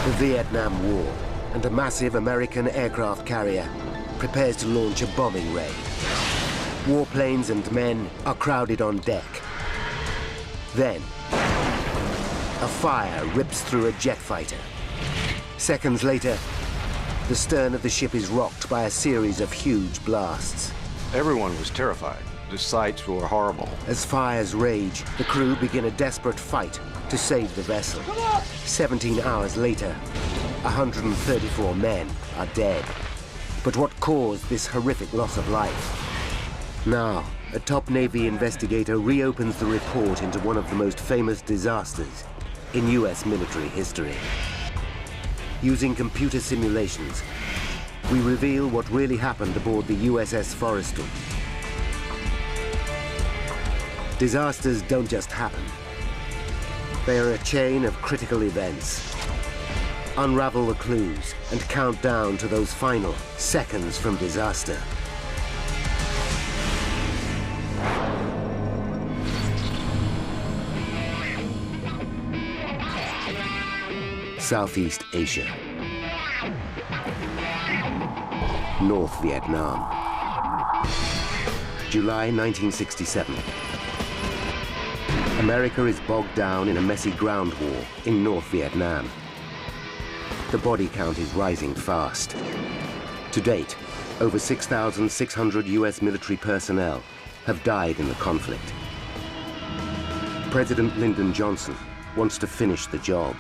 The Vietnam War, and a massive American aircraft carrier prepares to launch a bombing raid. Warplanes and men are crowded on deck. Then, a fire rips through a jet fighter. Seconds later, the stern of the ship is rocked by a series of huge blasts. Everyone was terrified. The sights were horrible. As fires rage, the crew begin a desperate fight to save the vessel. 17 hours later, 134 men are dead. But what caused this horrific loss of life? Now, a top Navy investigator reopens the report into one of the most famous disasters in US military history. Using computer simulations, we reveal what really happened aboard the USS Forrestal. Disasters don't just happen. They are a chain of critical events. Unravel the clues and count down to those final seconds from disaster. Southeast Asia. North Vietnam. July 1967. America is bogged down in a messy ground war in North Vietnam. The body count is rising fast. To date, over 6,600 US military personnel have died in the conflict. President Lyndon Johnson wants to finish the job.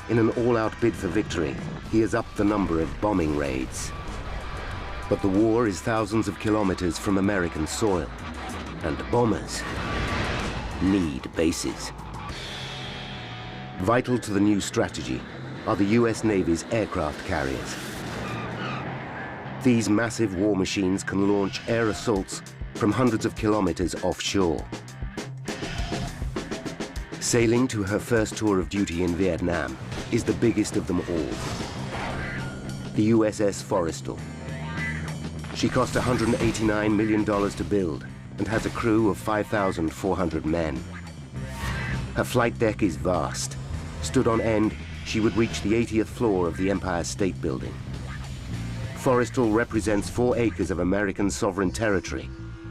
In an all-out bid for victory, he has upped the number of bombing raids. But the war is thousands of kilometers from American soil, and bombers need bases. Vital to the new strategy are the US Navy's aircraft carriers. These massive war machines can launch air assaults from hundreds of kilometers offshore. Sailing to her first tour of duty in Vietnam is the biggest of them all, the USS Forrestal. She cost $189 million to build and has a crew of 5,400 men. Her flight deck is vast. Stood on end, she would reach the 80th floor of the Empire State Building. Forrestal represents 4 acres of American sovereign territory,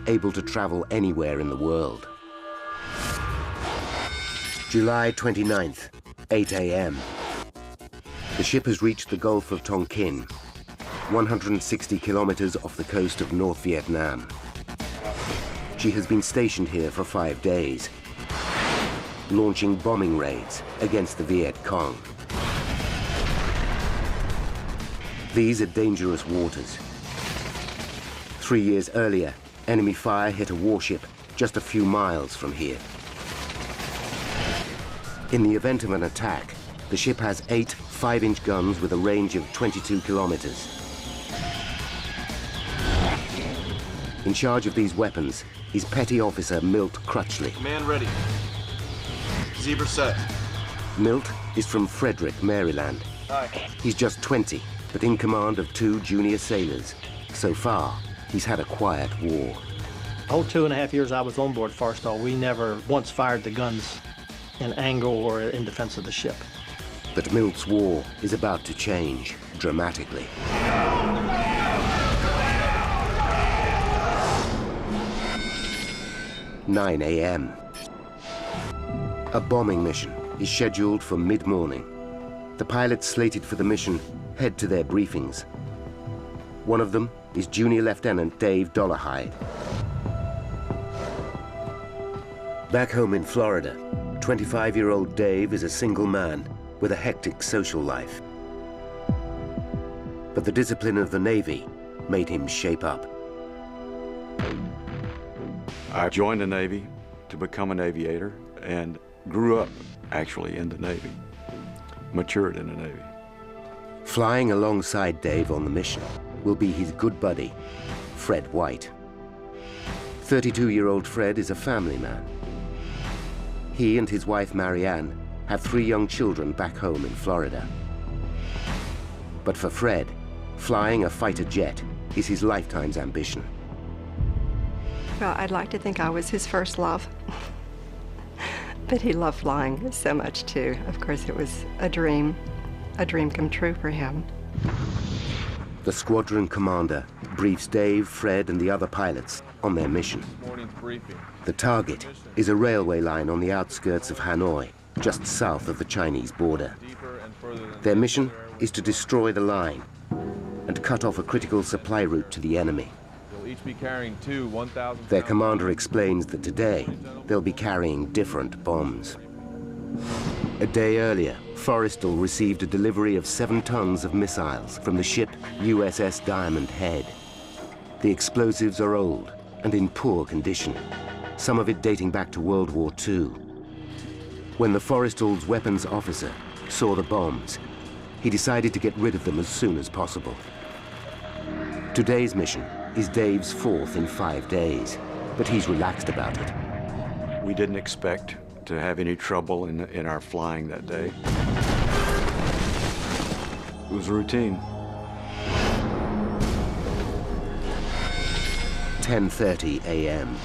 able to travel anywhere in the world. July 29th, 8 a.m. The ship has reached the Gulf of Tonkin, 160 kilometers off the coast of North Vietnam. She has been stationed here for 5 days, launching bombing raids against the Viet Cong. These are dangerous waters. 3 years earlier, enemy fire hit a warship just a few miles from here. In the event of an attack, the ship has 8 5-inch guns with a range of 22 kilometers. In charge of these weapons is Petty Officer Milt Crutchley. Man ready. Zebra set. Milt is from Frederick, Maryland. Aye. He's just 20, but in command of 2 junior sailors. So far, he's had a quiet war. The whole 2.5 years I was on board Forrestal, we never once fired the guns in anger or in defense of the ship. But Milt's war is about to change dramatically. "9 a.m. A bombing mission is scheduled for mid-morning. The pilots slated for the mission head to their briefings. One of them is Junior Lieutenant Dave Dollarhide. Back home in Florida, 25-year-old Dave is a single man with a hectic social life. But the discipline of the Navy made him shape up. I joined the Navy to become an aviator and grew up actually in the Navy, matured in the Navy. Flying alongside Dave on the mission will be his good buddy, Fred White. 32-year-old Fred is a family man. He and his wife Marianne have 3 young children back home in Florida. But for Fred, flying a fighter jet is his lifetime's ambition. Well, I'd like to think I was his first love. But he loved flying so much too. Of course, it was a dream. a dream come true for him. The squadron commander briefs Dave, Fred, and the other pilots on their mission. Morning's briefing. The target is a railway line on the outskirts of Hanoi, just south of the Chinese border. Deeper and further than Their mission is to destroy the line and cut off a critical supply route to the enemy. They'll each be carrying two 1,000. Their commander explains that today they'll be carrying different bombs. A day earlier, Forrestal received a delivery of 7 tons of missiles from the ship USS Diamond Head. The explosives are old and in poor condition, some of it dating back to World War II. When the Forrestal's weapons officer saw the bombs, he decided to get rid of them as soon as possible. Today's mission is Dave's 4th in 5 days, but he's relaxed about it. We didn't expect to have any trouble in our flying that day. It was routine. 10:30 a.m.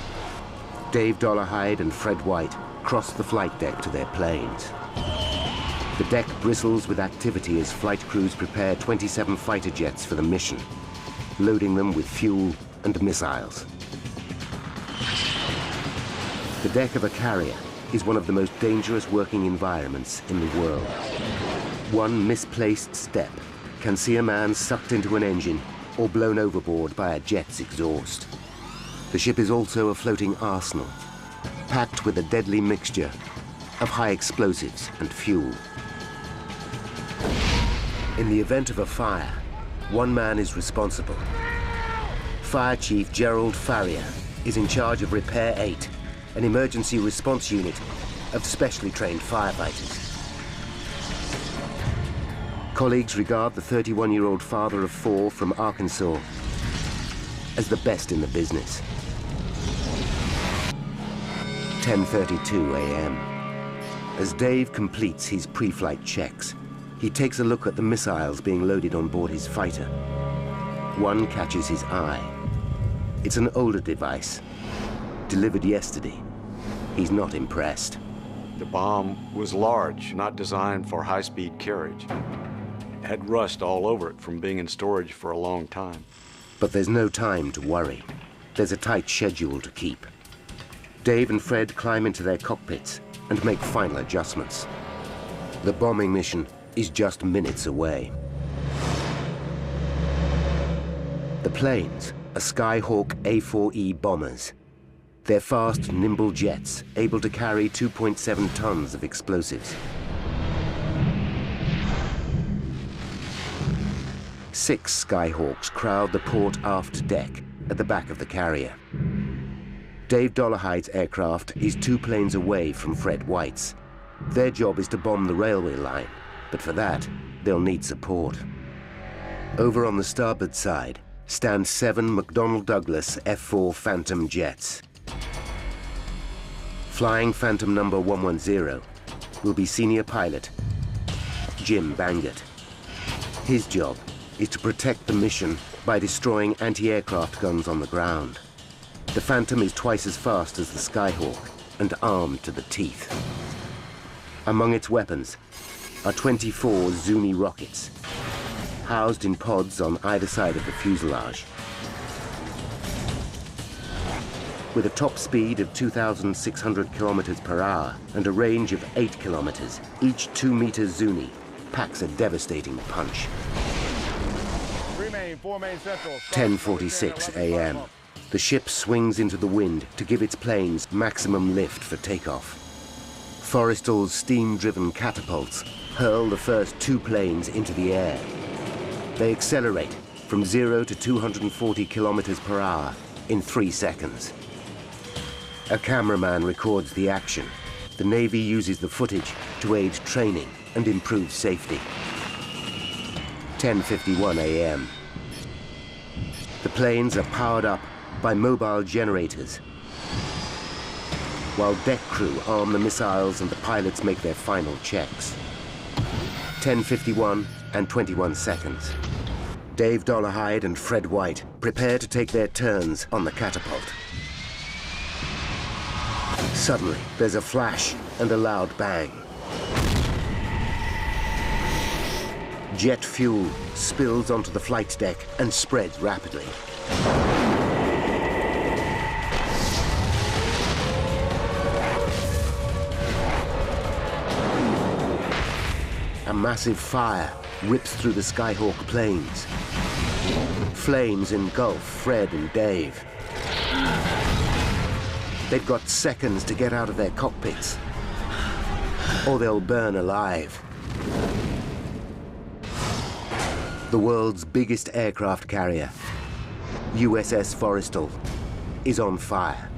Dave Dollarhide and Fred White cross the flight deck to their planes. The deck bristles with activity as flight crews prepare 27 fighter jets for the mission, loading them with fuel and missiles. The deck of a carrier is one of the most dangerous working environments in the world. One misplaced step can see a man sucked into an engine or blown overboard by a jet's exhaust. The ship is also a floating arsenal, packed with a deadly mixture of high explosives and fuel. In the event of a fire, one man is responsible. Fire Chief Gerald Farrier is in charge of Repair 8, an emergency response unit of specially trained firefighters. Colleagues regard the 31-year-old father of 4 from Arkansas as the best in the business. 10:32 a.m. As Dave completes his pre-flight checks, he takes a look at the missiles being loaded on board his fighter. One catches his eye. It's an older device, delivered yesterday. He's not impressed. The bomb was large, not designed for high-speed carriage. It had rust all over it from being in storage for a long time. But there's no time to worry. There's a tight schedule to keep. Dave and Fred climb into their cockpits and make final adjustments. The bombing mission is just minutes away. The planes are Skyhawk A4E bombers. They're fast, nimble jets, able to carry 2.7 tons of explosives. 6 Skyhawks crowd the port aft deck at the back of the carrier. Dave Dollarhide's aircraft is 2 planes away from Fred White's. Their job is to bomb the railway line, but for that, they'll need support. Over on the starboard side stand 7 McDonnell Douglas F-4 Phantom jets. Flying Phantom number 110 will be senior pilot Jim Bangert. His job is to protect the mission by destroying anti-aircraft guns on the ground. The Phantom is twice as fast as the Skyhawk and armed to the teeth. Among its weapons are 24 Zuni rockets, housed in pods on either side of the fuselage. With a top speed of 2,600 kilometers per hour and a range of 8 kilometers, each 2-meter Zuni packs a devastating punch. 10:46 a.m. The ship swings into the wind to give its planes maximum lift for takeoff. Forrestal's steam-driven catapults hurl the first 2 planes into the air. They accelerate from 0 to 240 kilometers per hour in 3 seconds. A cameraman records the action. The Navy uses the footage to aid training and improve safety. 10:51 a.m. The planes are powered up by mobile generators, while deck crew arm the missiles and the pilots make their final checks. 10:51 and 21 seconds. Dave Dollarhide and Fred White prepare to take their turns on the catapult. Suddenly, there's a flash and a loud bang. Jet fuel spills onto the flight deck and spreads rapidly. A massive fire rips through the Skyhawk planes. Flames engulf Fred and Dave. They've got seconds to get out of their cockpits, or they'll burn alive. The world's biggest aircraft carrier, USS Forrestal, is on fire.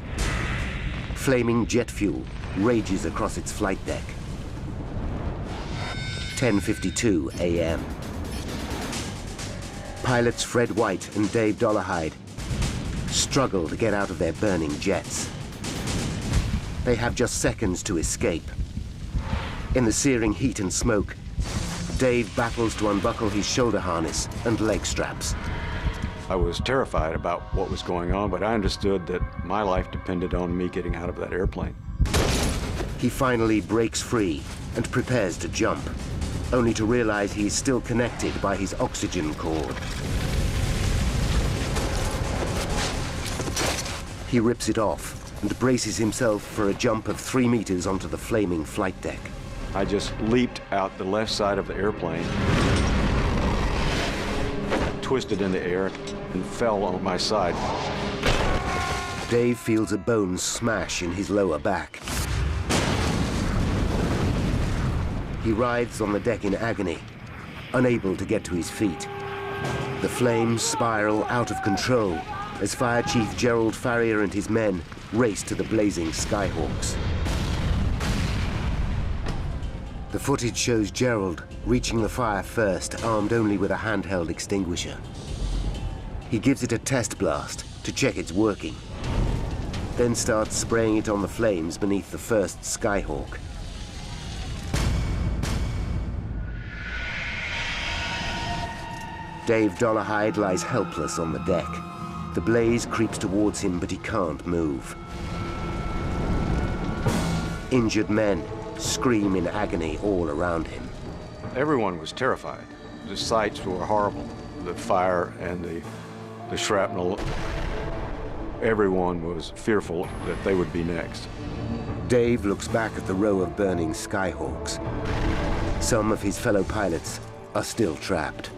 Flaming jet fuel rages across its flight deck. 10:52 a.m. Pilots Fred White and Dave Dollarhide struggle to get out of their burning jets. They have just seconds to escape. In the searing heat and smoke, Dave battles to unbuckle his shoulder harness and leg straps. I was terrified about what was going on, but I understood that my life depended on me getting out of that airplane. He finally breaks free and prepares to jump, only to realize he is still connected by his oxygen cord. He rips it off and braces himself for a jump of 3 meters onto the flaming flight deck. I just leaped out the left side of the airplane, twisted in the air, and fell on my side. Dave feels a bone smash in his lower back. He writhes on the deck in agony, unable to get to his feet. The flames spiral out of control as Fire Chief Gerald Farrier and his men race to the blazing Skyhawks. The footage shows Gerald reaching the fire first, armed only with a handheld extinguisher. He gives it a test blast to check it's working, then starts spraying it on the flames beneath the first Skyhawk. Dave Dollarhide lies helpless on the deck. The blaze creeps towards him, but he can't move. Injured men scream in agony all around him. Everyone was terrified. The sights were horrible. The fire and the shrapnel. Everyone was fearful that they would be next. Dave looks back at the row of burning Skyhawks. Some of his fellow pilots are still trapped.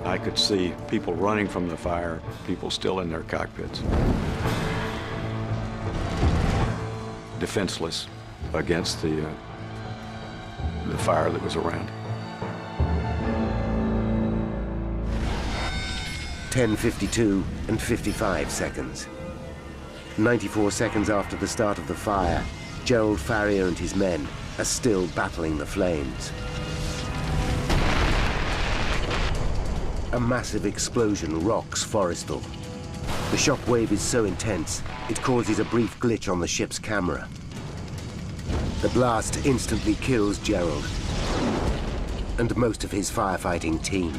I could see people running from the fire, people still in their cockpits. Defenseless against the fire that was around. 10:52 and 55 seconds. 94 seconds after the start of the fire, Gerald Farrier and his men are still battling the flames. A massive explosion rocks Forrestal. The shockwave is so intense, it causes a brief glitch on the ship's camera. The blast instantly kills Gerald and most of his firefighting team.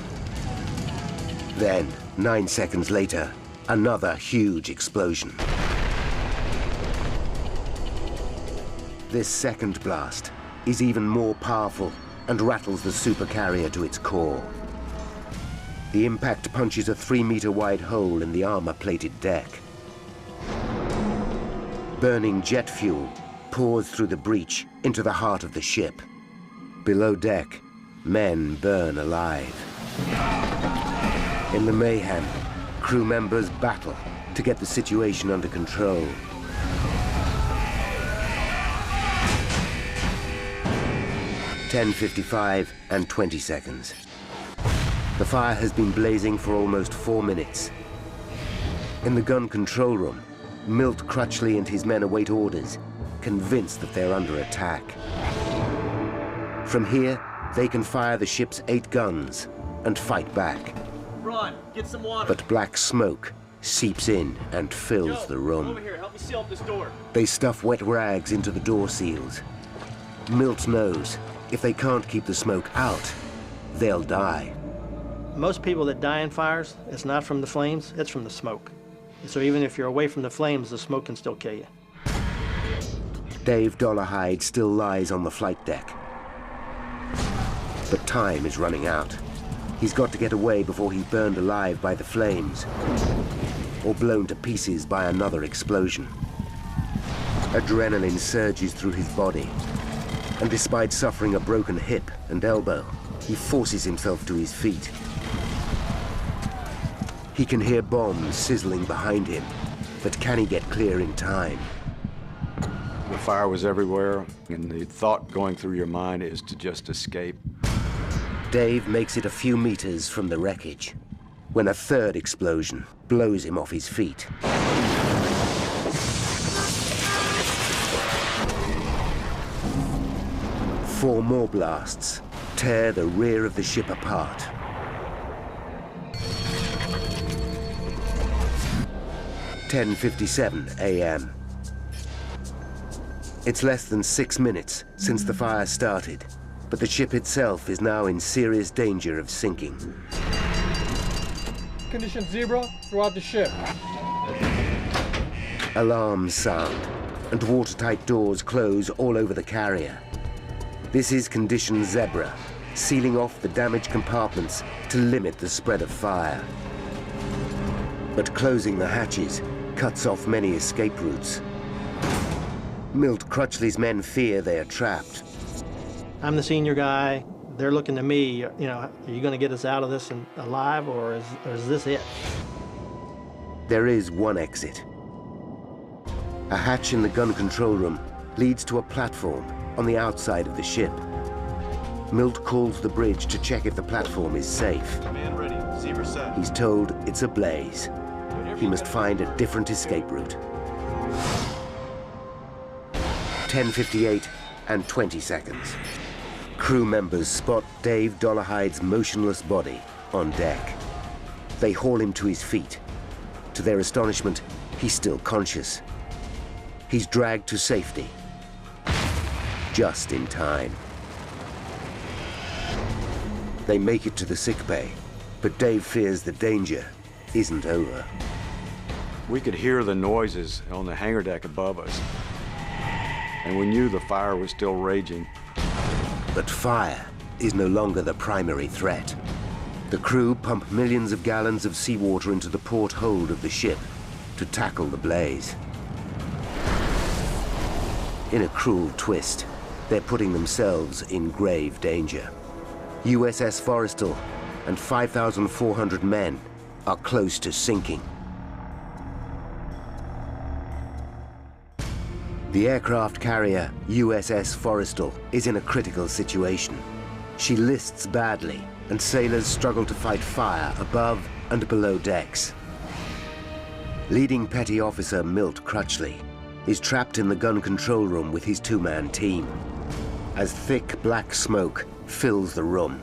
Then, 9 seconds later, another huge explosion. This second blast is even more powerful and rattles the supercarrier to its core. The impact punches a 3-meter-wide hole in the armor-plated deck. Burning jet fuel pours through the breach into the heart of the ship. Below deck, men burn alive. In the mayhem, crew members battle to get the situation under control. (10:55 and 20 seconds). The fire has been blazing for almost 4 minutes. In the gun control room, Milt Crutchley and his men await orders, convinced that they're under attack. From here, they can fire the ship's 8 guns and fight back. Run, get some water. But black smoke seeps in and fills the room. Over here, help me seal up this door. They stuff wet rags into the door seals. Milt knows if they can't keep the smoke out, they'll die. Most people that die in fires, it's not from the flames, it's from the smoke. So even if you're away from the flames, the smoke can still kill you. Dave Dollarhide still lies on the flight deck. But time is running out. He's got to get away before he's burned alive by the flames or blown to pieces by another explosion. Adrenaline surges through his body, and despite suffering a broken hip and elbow, he forces himself to his feet. He can hear bombs sizzling behind him, but can he get clear in time? The fire was everywhere, and the thought going through your mind is to just escape. Dave makes it a few meters from the wreckage when a third explosion blows him off his feet. Four more blasts tear the rear of the ship apart. "10:57 a.m. It's less than 6 minutes since the fire started, but the ship itself is now in serious danger of sinking. Condition zebra throughout the ship. Alarms sound, and watertight doors close all over the carrier. This is condition zebra, sealing off the damaged compartments to limit the spread of fire. But closing the hatches cuts off many escape routes. Milt Crutchley's men fear they are trapped. I'm the senior guy. They're looking to me, you know, are you going to get us out of this alive, or is this it? There is one exit. A hatch in the gun control room leads to a platform on the outside of the ship. Milt calls the bridge to check if the platform is safe. Command ready. Zebra set. He's told it's ablaze. He must find a different escape route. 10:58 and 20 seconds. Crew members spot Dave Dollarhide's motionless body on deck. They haul him to his feet. To their astonishment, he's still conscious. He's dragged to safety. Just in time. They make it to the sickbay, but Dave fears the danger isn't over. We could hear the noises on the hangar deck above us, and we knew the fire was still raging. But fire is no longer the primary threat. The crew pump millions of gallons of seawater into the port hold of the ship to tackle the blaze. In a cruel twist, they're putting themselves in grave danger. USS Forrestal and 5,400 men are close to sinking. The aircraft carrier USS Forrestal is in a critical situation. She lists badly, and sailors struggle to fight fire above and below decks. Leading Petty Officer Milt Crutchley is trapped in the gun control room with his two-man team, as thick black smoke fills the room.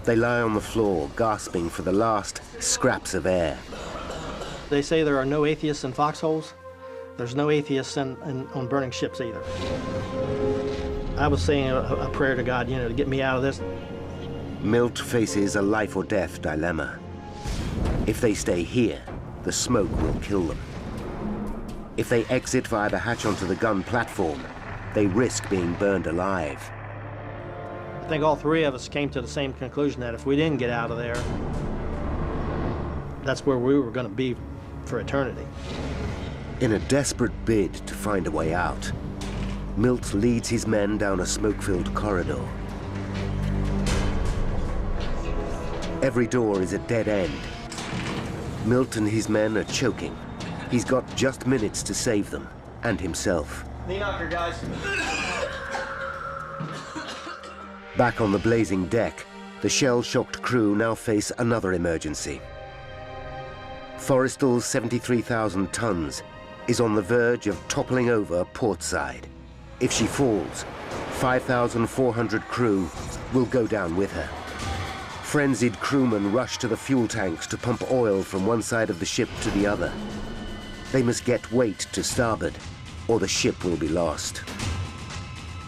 They lie on the floor, gasping for the last scraps of air. They say there are no atheists in foxholes. There's no atheists on burning ships either. I was saying a prayer to God, you know, to get me out of this. Milt faces a life or death dilemma. If they stay here, the smoke will kill them. If they exit via the hatch onto the gun platform, they risk being burned alive. I think all three of us came to the same conclusion that if we didn't get out of there, that's where we were going to be for eternity. In a desperate bid to find a way out, Milt leads his men down a smoke-filled corridor. Every door is a dead end. Milt and his men are choking. He's got just minutes to save them, and himself. Knee knocker, guys. Back on the blazing deck, the shell-shocked crew now face another emergency. Forrestal's 73,000 tons is on the verge of toppling over portside. If she falls, 5,400 crew will go down with her. Frenzied crewmen rush to the fuel tanks to pump oil from one side of the ship to the other. They must get weight to starboard, or the ship will be lost.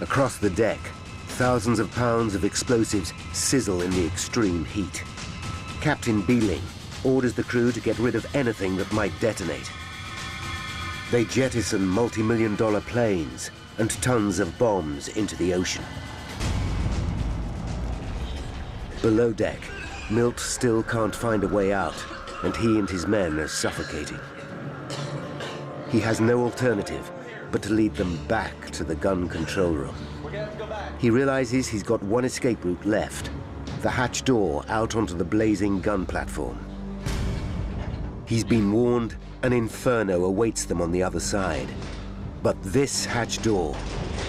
Across the deck, thousands of pounds of explosives sizzle in the extreme heat. Captain Beeling orders the crew to get rid of anything that might detonate. They jettison multi-million-dollar planes and tons of bombs into the ocean. Below deck, Milt still can't find a way out, and he and his men are suffocating. He has no alternative but to lead them back to the gun control room. He realizes he's got one escape route left, the hatch door out onto the blazing gun platform. He's been warned an inferno awaits them on the other side, but this hatch door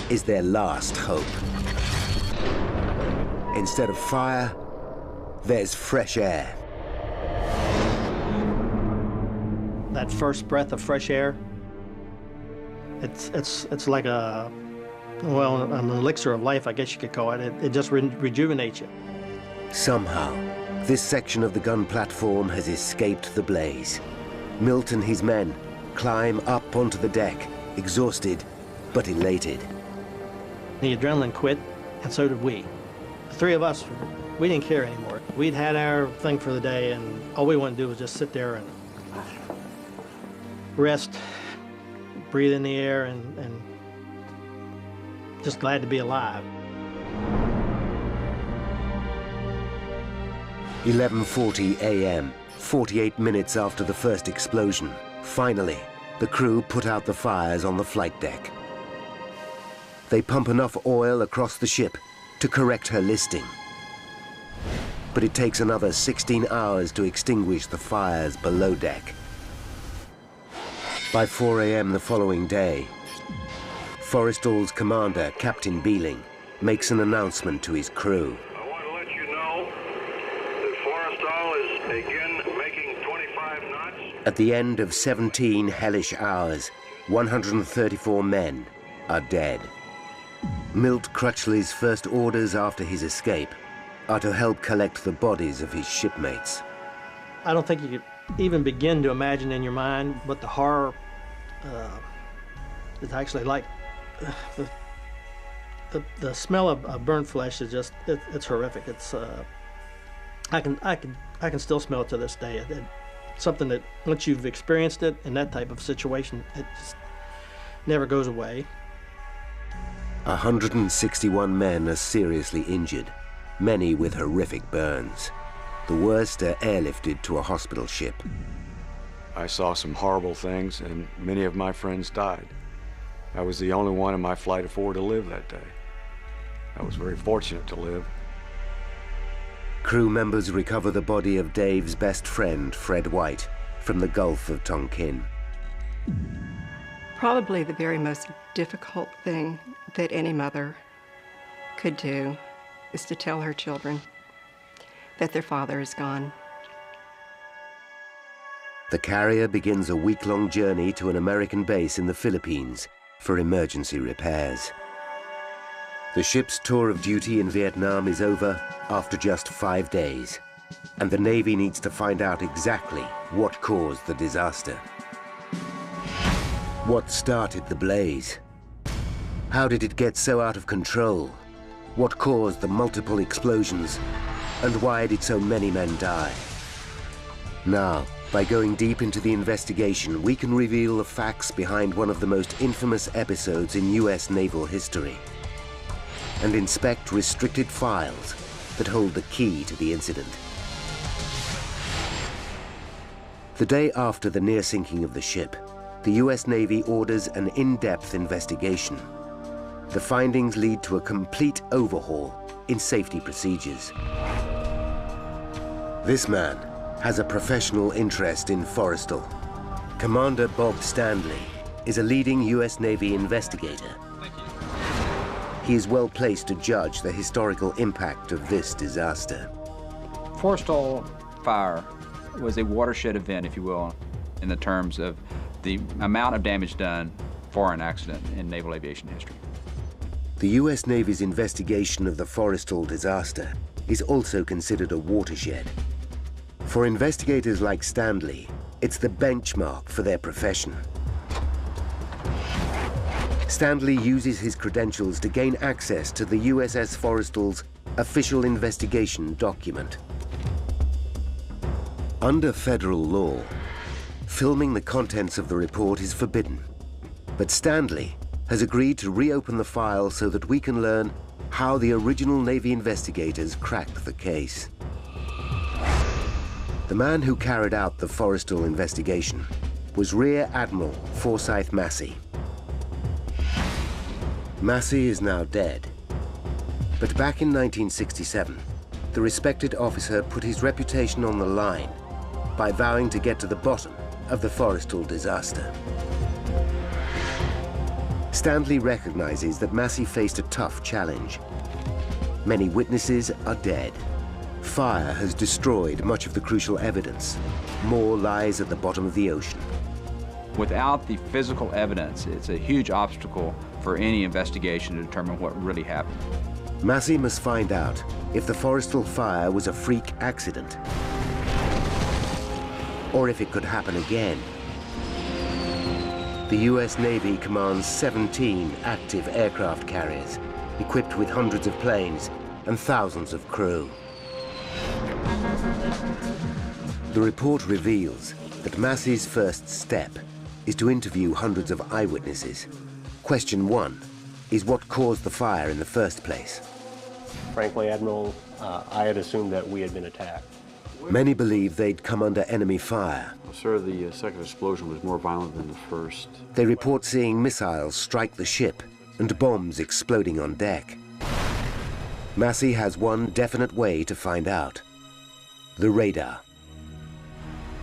is their last hope. Instead of fire, there's fresh air. That first breath of fresh air, it's like an elixir of life, I guess you could call it. It just rejuvenates you. Somehow, this section of the gun platform has escaped the blaze. Milt and his men climb up onto the deck, exhausted but elated. The adrenaline quit, and so did we. The three of us, we didn't care anymore. We'd had our thing for the day, and all we wanted to do was just sit there and rest, breathe in the air, and just glad to be alive. 11:40 a.m., 48 minutes after the first explosion. Finally, the crew put out the fires on the flight deck. They pump enough oil across the ship to correct her listing. But it takes another 16 hours to extinguish the fires below deck. By 4 a.m. the following day, Forrestal's commander, Captain Beeling, makes an announcement to his crew. I want to let you know that Forrestal is again making 25 knots. At the end of 17 hellish hours, 134 men are dead. Milt Crutchley's first orders after his escape are to help collect the bodies of his shipmates. I don't think you could even begin to imagine in your mind what the horror is actually like. The smell of burnt flesh is just, it's horrific. It's I can still smell it to this day. It's something that once you've experienced it in that type of situation, it just never goes away. 161 men are seriously injured, many with horrific burns. The worst are airlifted to a hospital ship. I saw some horrible things, and many of my friends died. I was the only one in my flight of 4 to live that day. I was very fortunate to live. Crew members recover the body of Dave's best friend, Fred White, from the Gulf of Tonkin. Probably the very most difficult thing that any mother could do is to tell her children that their father is gone. The carrier begins a week-long journey to an American base in the Philippines for emergency repairs. The ship's tour of duty in Vietnam is over after just 5 days, and the Navy needs to find out exactly what caused the disaster. What started the blaze? How did it get so out of control? What caused the multiple explosions? And why did so many men die? Now, by going deep into the investigation, we can reveal the facts behind one of the most infamous episodes in US naval history, and inspect restricted files that hold the key to the incident. The day after the near sinking of the ship, the US Navy orders an in-depth investigation. The findings lead to a complete overhaul in safety procedures. This man has a professional interest in Forrestal. Commander Bob Stanley is a leading US Navy investigator. He is well placed to judge the historical impact of this disaster. Forrestal fire was a watershed event, if you will, in the terms of the amount of damage done for an accident in naval aviation history. The US Navy's investigation of the Forrestal disaster is also considered a watershed. For investigators like Stanley, it's the benchmark for their profession. Stanley uses his credentials to gain access to the USS Forrestal's official investigation document. Under federal law, filming the contents of the report is forbidden. But Stanley has agreed to reopen the file so that we can learn how the original Navy investigators cracked the case. The man who carried out the Forrestal investigation was Rear Admiral Forsyth Massey. Massey is now dead. But back in 1967, the respected officer put his reputation on the line by vowing to get to the bottom of the Forrestal disaster. Stanley recognizes that Massey faced a tough challenge. Many witnesses are dead. Fire has destroyed much of the crucial evidence. More lies at the bottom of the ocean. Without the physical evidence, it's a huge obstacle for any investigation to determine what really happened. Massey must find out if the Forrestal fire was a freak accident, or if it could happen again. The US Navy commands 17 active aircraft carriers, equipped with hundreds of planes and thousands of crew. The report reveals that Massey's first step is to interview hundreds of eyewitnesses. Question 1 is what caused the fire in the first place. Frankly, Admiral, I had assumed that we had been attacked. Many believe they'd come under enemy fire. Well, sir, the second explosion was more violent than the first. They report seeing missiles strike the ship and bombs exploding on deck. Massey has one definite way to find out: the radar.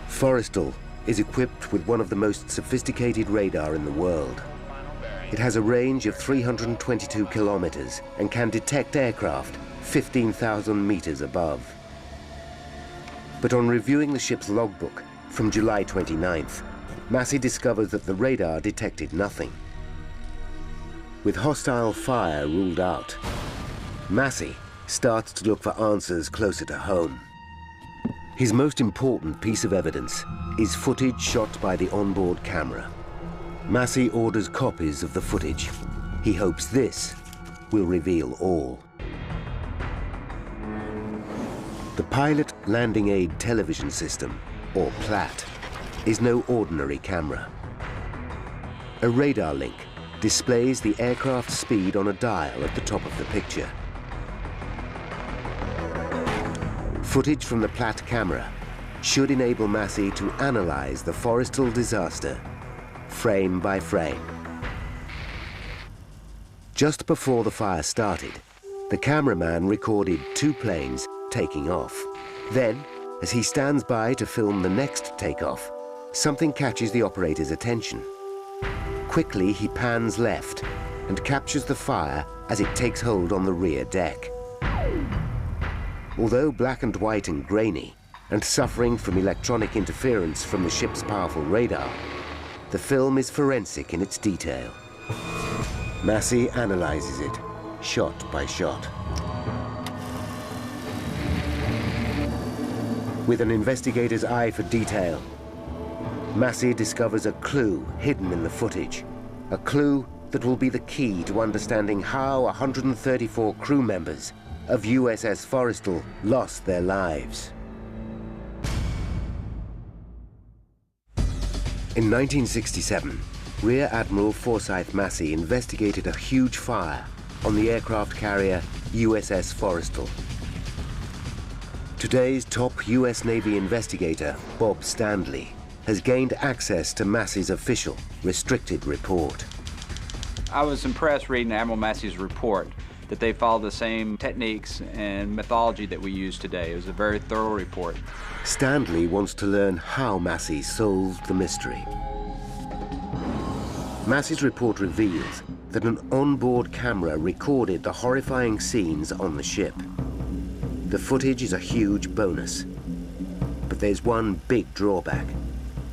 Forrestal is equipped with one of the most sophisticated radar in the world. It has a range of 322 kilometers and can detect aircraft 15,000 meters above. But on reviewing the ship's logbook from July 29th, Massey discovers that the radar detected nothing. With hostile fire ruled out, Massey starts to look for answers closer to home. His most important piece of evidence is footage shot by the onboard camera. Massey orders copies of the footage. He hopes this will reveal all. The Pilot Landing Aid Television System, or PLAT, is no ordinary camera. A radar link displays the aircraft's speed on a dial at the top of the picture. Footage from the PLAT camera should enable Massey to analyze the Forrestal disaster frame by frame. Just before the fire started, the cameraman recorded 2 planes taking off. Then, as he stands by to film the next takeoff, something catches the operator's attention. Quickly, he pans left and captures the fire as it takes hold on the rear deck. Although black and white and grainy, and suffering from electronic interference from the ship's powerful radar, the film is forensic in its detail. Massey analyzes it, shot by shot. With an investigator's eye for detail, Massey discovers a clue hidden in the footage, a clue that will be the key to understanding how 134 crew members of USS Forrestal lost their lives. In 1967, Rear Admiral Forsyth Massey investigated a huge fire on the aircraft carrier USS Forrestal. Today's top US Navy investigator, Bob Stanley, has gained access to Massey's official, restricted report. I was impressed reading Admiral Massey's report that they followed the same techniques and methodology that we use today. It was a very thorough report. Stanley wants to learn how Massey solved the mystery. Massey's report reveals that an onboard camera recorded the horrifying scenes on the ship. The footage is a huge bonus. But there's one big drawback.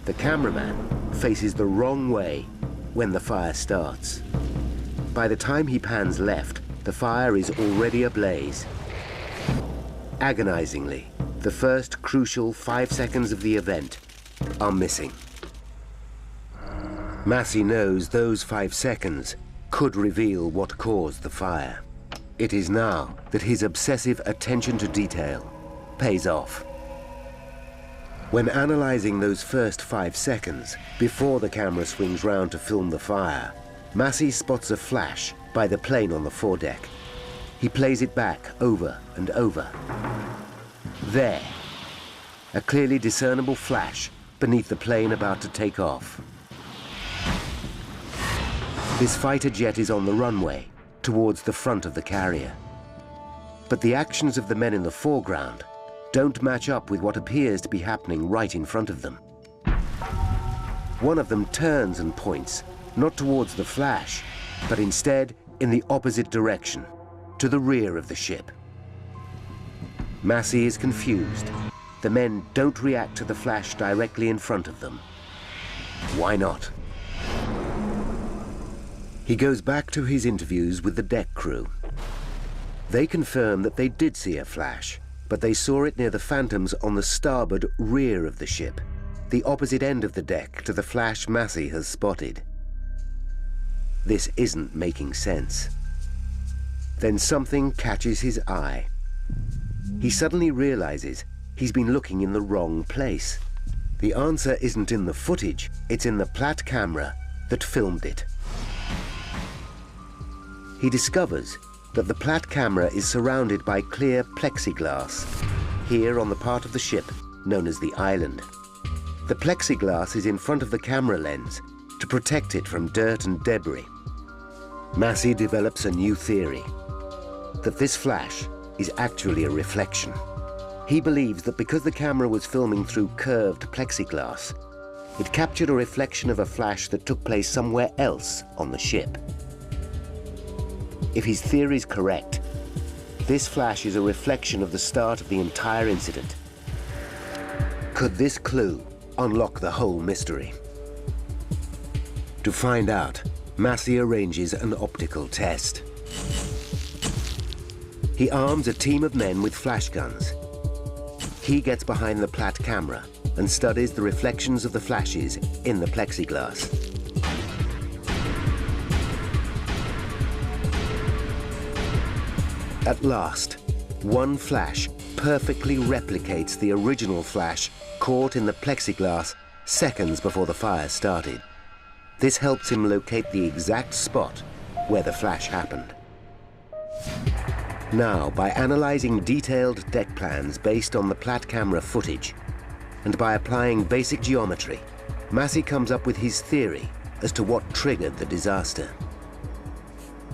The cameraman faces the wrong way when the fire starts. By the time he pans left, the fire is already ablaze. Agonizingly, the first crucial 5 seconds of the event are missing. Massey knows those 5 seconds could reveal what caused the fire. It is now that his obsessive attention to detail pays off. When analyzing those first 5 seconds, before the camera swings round to film the fire, Massey spots a flash by the plane on the foredeck. He plays it back over and over. There. a clearly discernible flash beneath the plane about to take off. This fighter jet is on the runway, towards the front of the carrier. But the actions of the men in the foreground don't match up with what appears to be happening right in front of them. One of them turns and points, not towards the flash, but instead in the opposite direction, to the rear of the ship. Massey is confused. The men don't react to the flash directly in front of them. Why not? He goes back to his interviews with the deck crew. They confirm that they did see a flash, but they saw it near the Phantoms on the starboard rear of the ship, the opposite end of the deck to the flash Massey has spotted. This isn't making sense. Then something catches his eye. He suddenly realizes he's been looking in the wrong place. The answer isn't in the footage, it's in the Platt camera that filmed it. He discovers that the Platt camera is surrounded by clear plexiglass, here on the part of the ship known as the island. The plexiglass is in front of the camera lens to protect it from dirt and debris. Massey develops a new theory, that this flash is actually a reflection. He believes that because the camera was filming through curved plexiglass, it captured a reflection of a flash that took place somewhere else on the ship. If his theory is correct, this flash is a reflection of the start of the entire incident. Could this clue unlock the whole mystery? To find out, Massey arranges an optical test. He arms a team of men with flash guns. He gets behind the Platt camera and studies the reflections of the flashes in the plexiglass. At last, one flash perfectly replicates the original flash caught in the plexiglass seconds before the fire started. This helps him locate the exact spot where the flash happened. Now, by analyzing detailed deck plans based on the Platt camera footage, and by applying basic geometry, Massey comes up with his theory as to what triggered the disaster.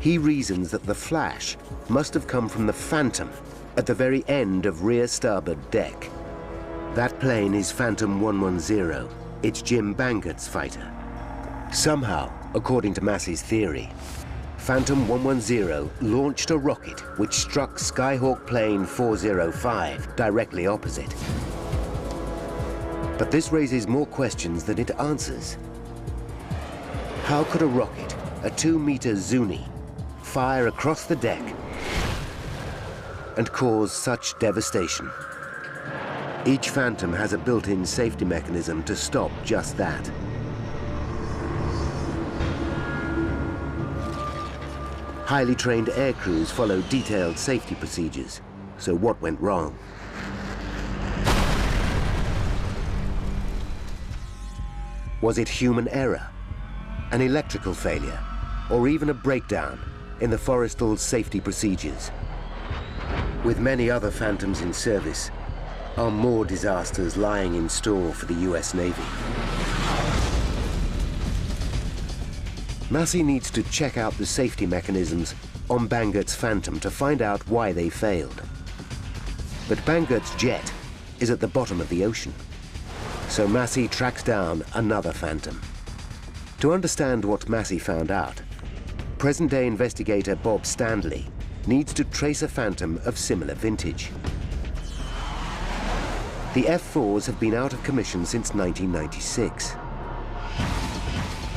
He reasons that the flash must have come from the Phantom at the very end of rear starboard deck. That plane is Phantom 110. It's Jim Bangert's fighter. Somehow, according to Massey's theory, Phantom 110 launched a rocket which struck Skyhawk plane 405 directly opposite. But this raises more questions than it answers. How could a rocket, a 2-meter Zuni, fire across the deck and cause such devastation? Each Phantom has a built-in safety mechanism to stop just that. Highly trained air crews follow detailed safety procedures. So what went wrong? Was it human error, an electrical failure, or even a breakdown in the Forrestal's safety procedures? With many other Phantoms in service, are more disasters lying in store for the US Navy? Massey needs to check out the safety mechanisms on Bangert's Phantom to find out why they failed. But Bangert's jet is at the bottom of the ocean, so Massey tracks down another Phantom. To understand what Massey found out, present-day investigator Bob Standley needs to trace a Phantom of similar vintage. The F-4s have been out of commission since 1996.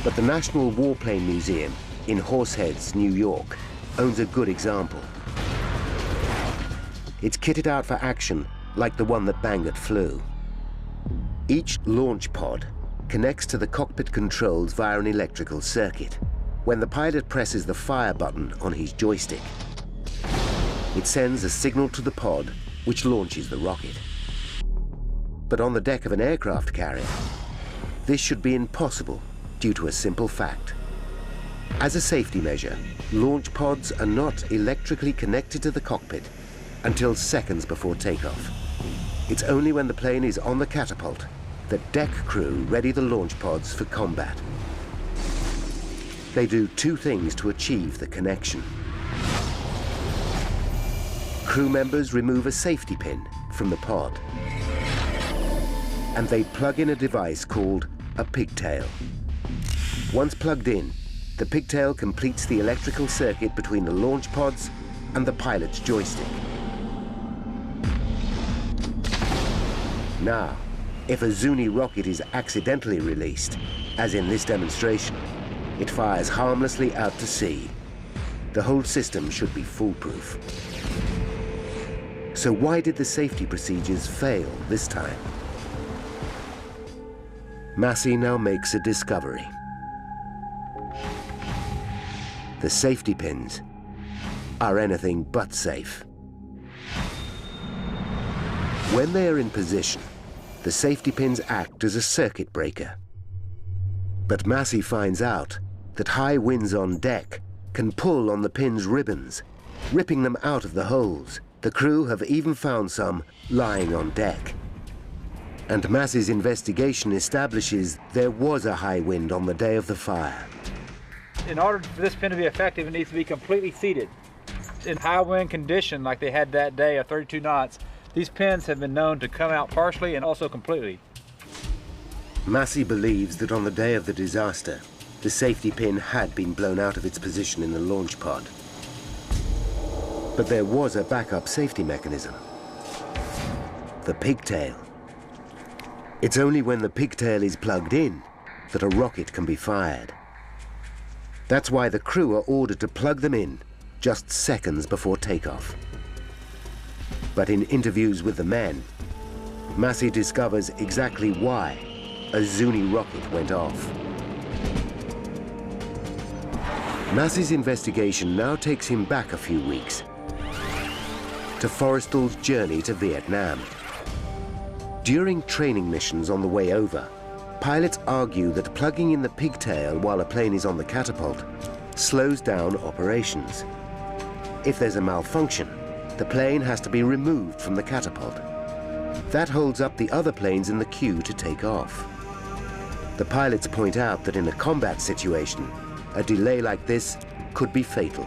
But the National Warplane Museum in Horseheads, New York, owns a good example. It's kitted out for action like the one that Bangert flew. Each launch pod connects to the cockpit controls via an electrical circuit. When the pilot presses the fire button on his joystick, it sends a signal to the pod which launches the rocket. But on the deck of an aircraft carrier, this should be impossible due to a simple fact. As a safety measure, launch pods are not electrically connected to the cockpit until seconds before takeoff. It's only when the plane is on the catapult that deck crew ready the launch pods for combat. They do two things to achieve the connection. Crew members remove a safety pin from the pod, and they plug in a device called a pigtail. Once plugged in, the pigtail completes the electrical circuit between the launch pods and the pilot's joystick. Now, if a Zuni rocket is accidentally released, as in this demonstration, it fires harmlessly out to sea. The whole system should be foolproof. So why did the safety procedures fail this time? Massey now makes a discovery. The safety pins are anything but safe. When they are in position, the safety pins act as a circuit breaker. But Massey finds out that high winds on deck can pull on the pin's ribbons, ripping them out of the holes. The crew have even found some lying on deck. And Massey's investigation establishes there was a high wind on the day of the fire. In order for this pin to be effective, it needs to be completely seated. In high wind condition like they had that day of 32 knots, these pins have been known to come out partially and also completely. Massey believes that on the day of the disaster, the safety pin had been blown out of its position in the launch pod. But there was a backup safety mechanism. The pigtail. It's only when the pigtail is plugged in that a rocket can be fired. That's why the crew are ordered to plug them in just seconds before takeoff. But in interviews with the men, Massey discovers exactly why a Zuni rocket went off. Massey's investigation now takes him back a few weeks to Forrestal's journey to Vietnam. During training missions on the way over, pilots argue that plugging in the pigtail while a plane is on the catapult slows down operations. If there's a malfunction, the plane has to be removed from the catapult. That holds up the other planes in the queue to take off. The pilots point out that in a combat situation, a delay like this could be fatal.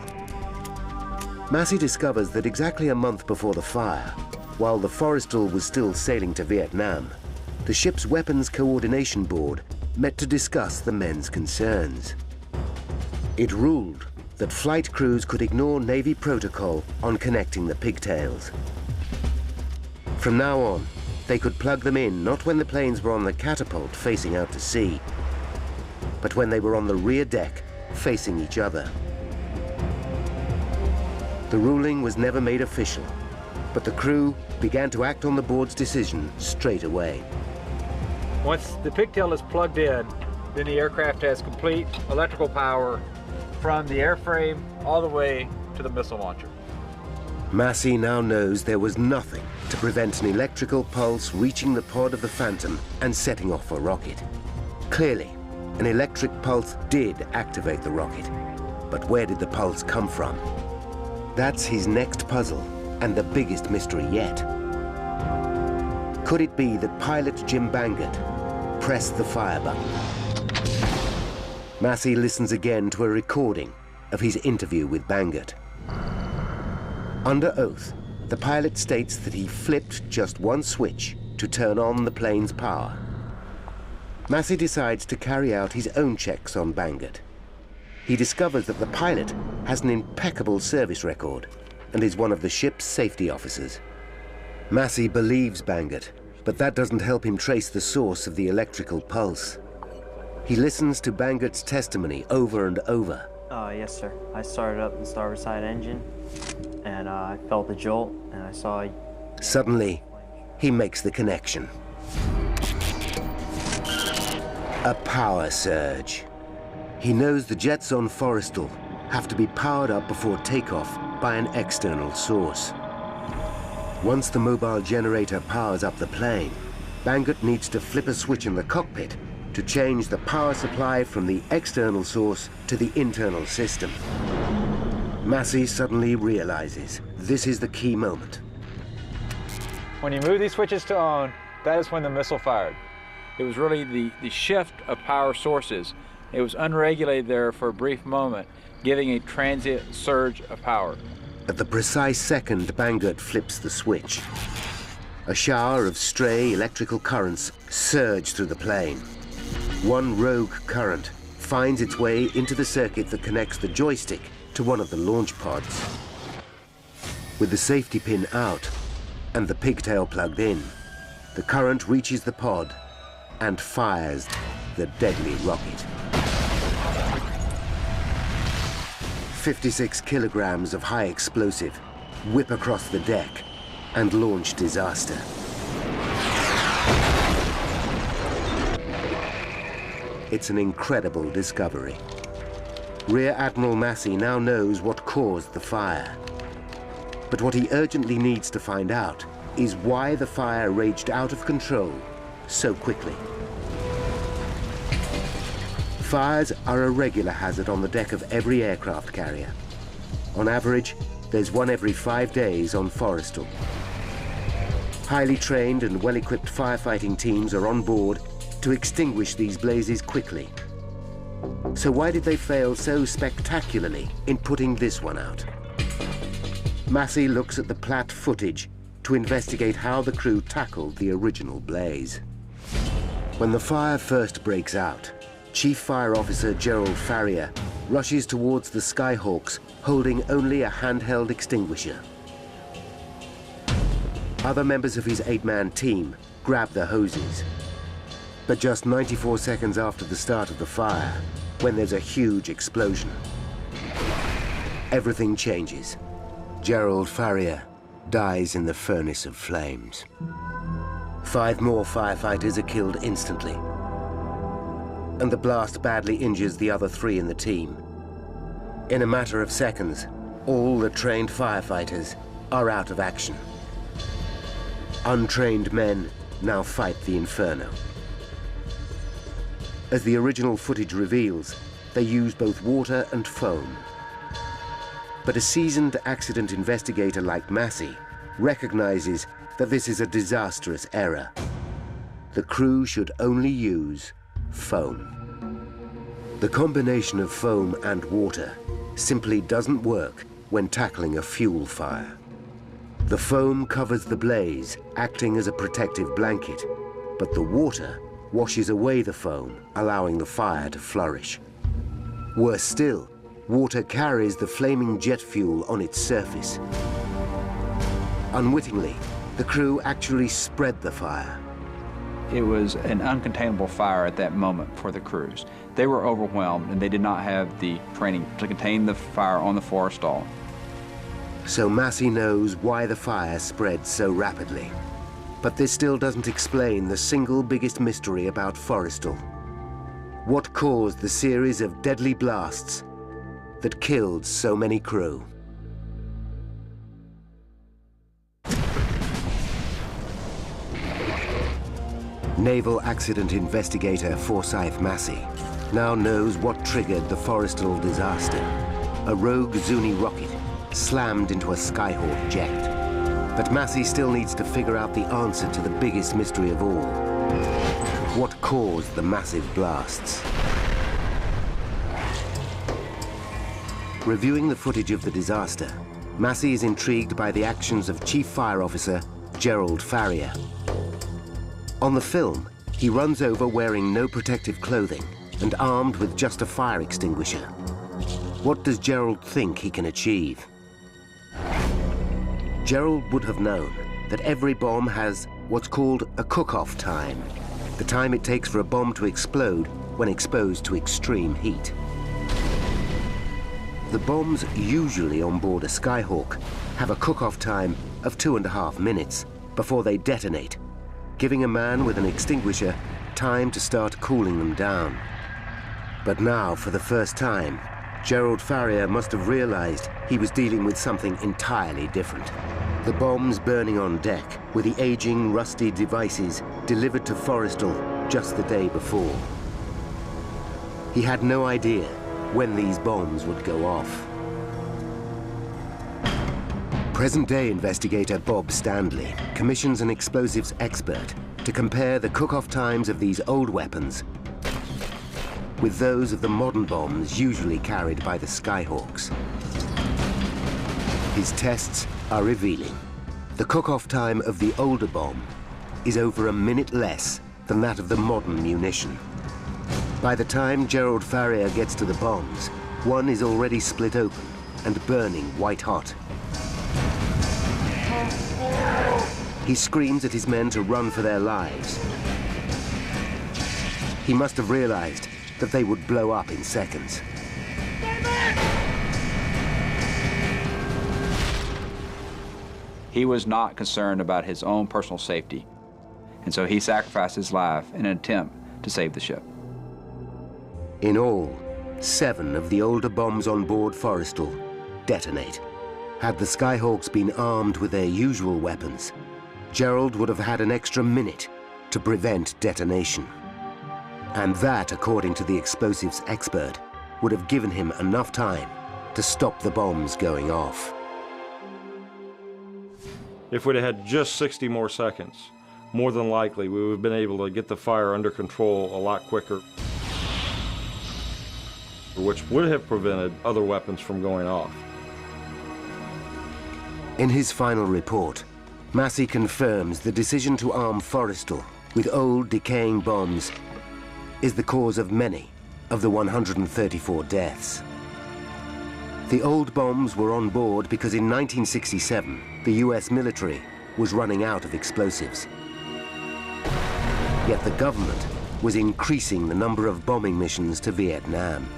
Massey discovers that exactly a month before the fire, while the Forrestal was still sailing to Vietnam, the ship's weapons coordination board met to discuss the men's concerns. It ruled that flight crews could ignore Navy protocol on connecting the pigtails. From now on, they could plug them in not when the planes were on the catapult facing out to sea, but when they were on the rear deck facing each other. The ruling was never made official, but the crew began to act on the board's decision straight away. Once the pigtail is plugged in, then the aircraft has complete electrical power from the airframe all the way to the missile launcher. Massey now knows there was nothing to prevent an electrical pulse reaching the pod of the Phantom and setting off a rocket. Clearly, an electric pulse did activate the rocket, but where did the pulse come from? That's his next puzzle, and the biggest mystery yet. Could it be that pilot Jim Bangert pressed the fire button? Massey listens again to a recording of his interview with Bangert. Under oath, the pilot states that he flipped just one switch to turn on the plane's power. Massey decides to carry out his own checks on Bangert. He discovers that the pilot has an impeccable service record and is one of the ship's safety officers. Massey believes Bangert, but that doesn't help him trace the source of the electrical pulse. He listens to Bangert's testimony over and over. Yes, sir. I started up the starboard side engine, and I felt the jolt, and I saw... Suddenly, he makes the connection. A power surge. He knows the jets on Forrestal have to be powered up before takeoff by an external source. Once the mobile generator powers up the plane, Bangert needs to flip a switch in the cockpit to change the power supply from the external source to the internal system. Massey suddenly realizes this is the key moment. When you move these switches to on, that is when the missile fired. It was really the shift of power sources. It was unregulated there for a brief moment, giving a transient surge of power. At the precise second Bangert flips the switch, a shower of stray electrical currents surge through the plane. One rogue current finds its way into the circuit that connects the joystick to one of the launch pods. With the safety pin out and the pigtail plugged in, the current reaches the pod and fires the deadly rocket. 56 kilograms of high explosive whip across the deck and launch disaster. It's an incredible discovery. Rear Admiral Massey now knows what caused the fire. But what he urgently needs to find out is why the fire raged out of control so quickly. Fires are a regular hazard on the deck of every aircraft carrier. On average, there's one every 5 days on Forrestal. Highly trained and well-equipped firefighting teams are on board to extinguish these blazes quickly. So why did they fail so spectacularly in putting this one out? Massey looks at the Platt footage to investigate how the crew tackled the original blaze. When the fire first breaks out, Chief Fire Officer Gerald Farrier rushes towards the Skyhawks holding only a handheld extinguisher. Other members of his 8-man team grab the hoses. But just 94 seconds after the start of the fire, when there's a huge explosion, everything changes. Gerald Farrier dies in the furnace of flames. 5 more firefighters are killed instantly, and the blast badly injures the other 3 in the team. In a matter of seconds, all the trained firefighters are out of action. Untrained men now fight the inferno. As the original footage reveals, they use both water and foam. But a seasoned accident investigator like Massey recognizes that this is a disastrous error. The crew should only use foam. The combination of foam and water simply doesn't work when tackling a fuel fire. The foam covers the blaze, acting as a protective blanket, but the water washes away the foam, allowing the fire to flourish. Worse still, water carries the flaming jet fuel on its surface. Unwittingly, the crew actually spread the fire. It was an uncontainable fire at that moment for the crews. They were overwhelmed and they did not have the training to contain the fire on the Forrestal. So Massey knows why the fire spread so rapidly. But this still doesn't explain the single biggest mystery about Forrestal. What caused the series of deadly blasts that killed so many crew? Naval accident investigator Forsyth Massey now knows what triggered the Forrestal disaster. A rogue Zuni rocket slammed into a Skyhawk jet. But Massey still needs to figure out the answer to the biggest mystery of all. What caused the massive blasts? Reviewing the footage of the disaster, Massey is intrigued by the actions of Chief Fire Officer Gerald Farrier. On the film, he runs over wearing no protective clothing and armed with just a fire extinguisher. What does Gerald think he can achieve? Gerald would have known that every bomb has what's called a cook-off time, the time it takes for a bomb to explode when exposed to extreme heat. The bombs usually on board a Skyhawk have a cook-off time of 2.5 minutes before they detonate, giving a man with an extinguisher time to start cooling them down. But now, for the first time, Gerald Farrier must have realized he was dealing with something entirely different. The bombs burning on deck were the aging, rusty devices delivered to Forrestal just the day before. He had no idea when these bombs would go off. Present-day investigator Bob Standley commissions an explosives expert to compare the cook-off times of these old weapons with those of the modern bombs usually carried by the Skyhawks. His tests are revealing. The cook-off time of the older bomb is over a minute less than that of the modern munition. By the time Gerald Farrier gets to the bombs, one is already split open and burning white hot. He screams at his men to run for their lives. He must have realized that they would blow up in seconds. He was not concerned about his own personal safety, and so he sacrificed his life in an attempt to save the ship. In all, 7 of the older bombs on board Forrestal detonate. Had the Skyhawks been armed with their usual weapons, Gerald would have had an extra minute to prevent detonation. And that, according to the explosives expert, would have given him enough time to stop the bombs going off. If we'd have had just 60 more seconds, more than likely we would have been able to get the fire under control a lot quicker, which would have prevented other weapons from going off. In his final report, Massey confirms the decision to arm Forrestal with old, decaying bombs is the cause of many of the 134 deaths. The old bombs were on board because in 1967, the US military was running out of explosives. Yet the government was increasing the number of bombing missions to Vietnam.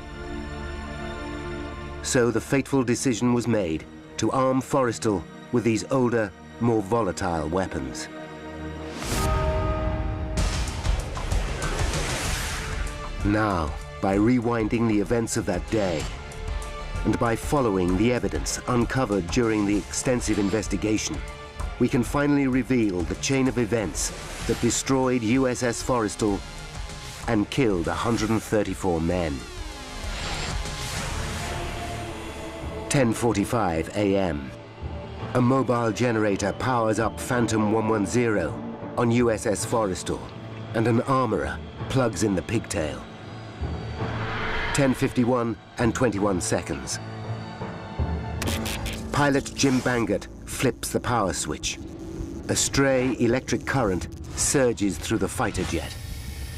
So the fateful decision was made to arm Forrestal with these older, more volatile weapons. Now, by rewinding the events of that day, and by following the evidence uncovered during the extensive investigation, we can finally reveal the chain of events that destroyed USS Forrestal and killed 134 men. 10:45 a.m. A mobile generator powers up Phantom 110 on USS Forrestal, and an armorer plugs in the pigtail. 10:51 and 21 seconds. Pilot Jim Bangert flips the power switch. A stray electric current surges through the fighter jet.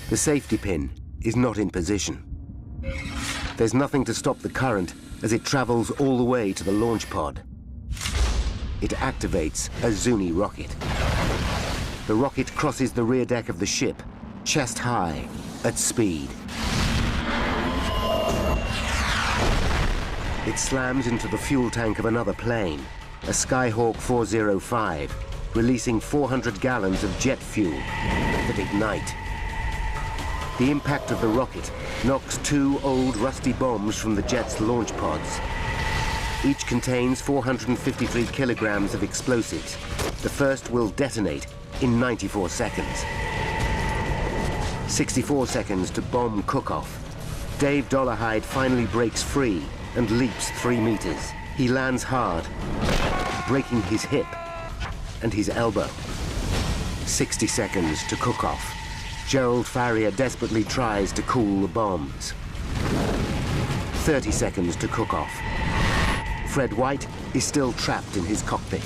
The safety pin is not in position. There's nothing to stop the current as it travels all the way to the launch pod. It activates a Zuni rocket. The rocket crosses the rear deck of the ship, chest high, at speed. It slams into the fuel tank of another plane, a Skyhawk 405, releasing 400 gallons of jet fuel that ignite. The impact of the rocket knocks 2 old rusty bombs from the jet's launch pods. Each contains 453 kilograms of explosives. The first will detonate in 94 seconds. 64 seconds to bomb cook-off. Dave Dollarhide finally breaks free and leaps 3 meters. He lands hard, breaking his hip and his elbow. 60 seconds to cook off. Gerald Farrier desperately tries to cool the bombs. 30 seconds to cook off. Fred White is still trapped in his cockpit.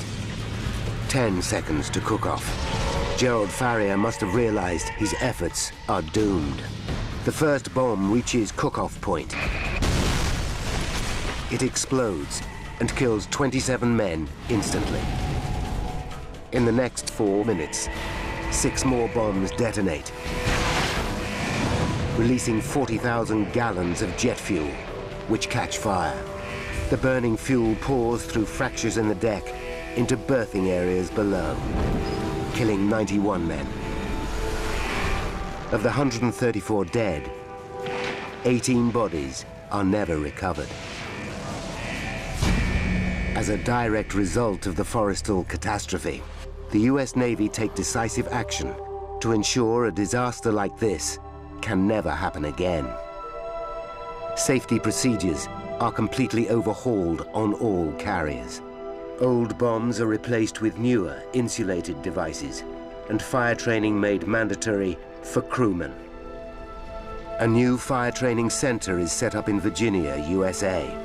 10 seconds to cook off. Gerald Farrier must have realized his efforts are doomed. The first bomb reaches cook-off point. It explodes and kills 27 men instantly. In the next 4 minutes, 6 more bombs detonate, releasing 40,000 gallons of jet fuel, which catch fire. The burning fuel pours through fractures in the deck into berthing areas below, killing 91 men. Of the 134 dead, 18 bodies are never recovered. As a direct result of the Forrestal catastrophe, the US Navy take decisive action to ensure a disaster like this can never happen again. Safety procedures are completely overhauled on all carriers. Old bombs are replaced with newer, insulated devices, and fire training made mandatory for crewmen. A new fire training center is set up in Virginia, USA.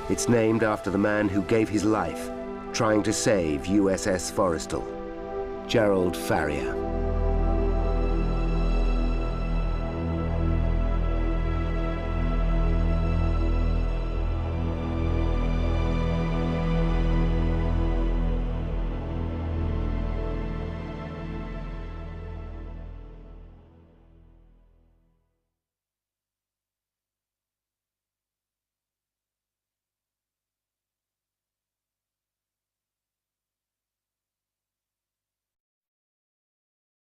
It's named after the man who gave his life trying to save USS Forrestal, Gerald Farrier.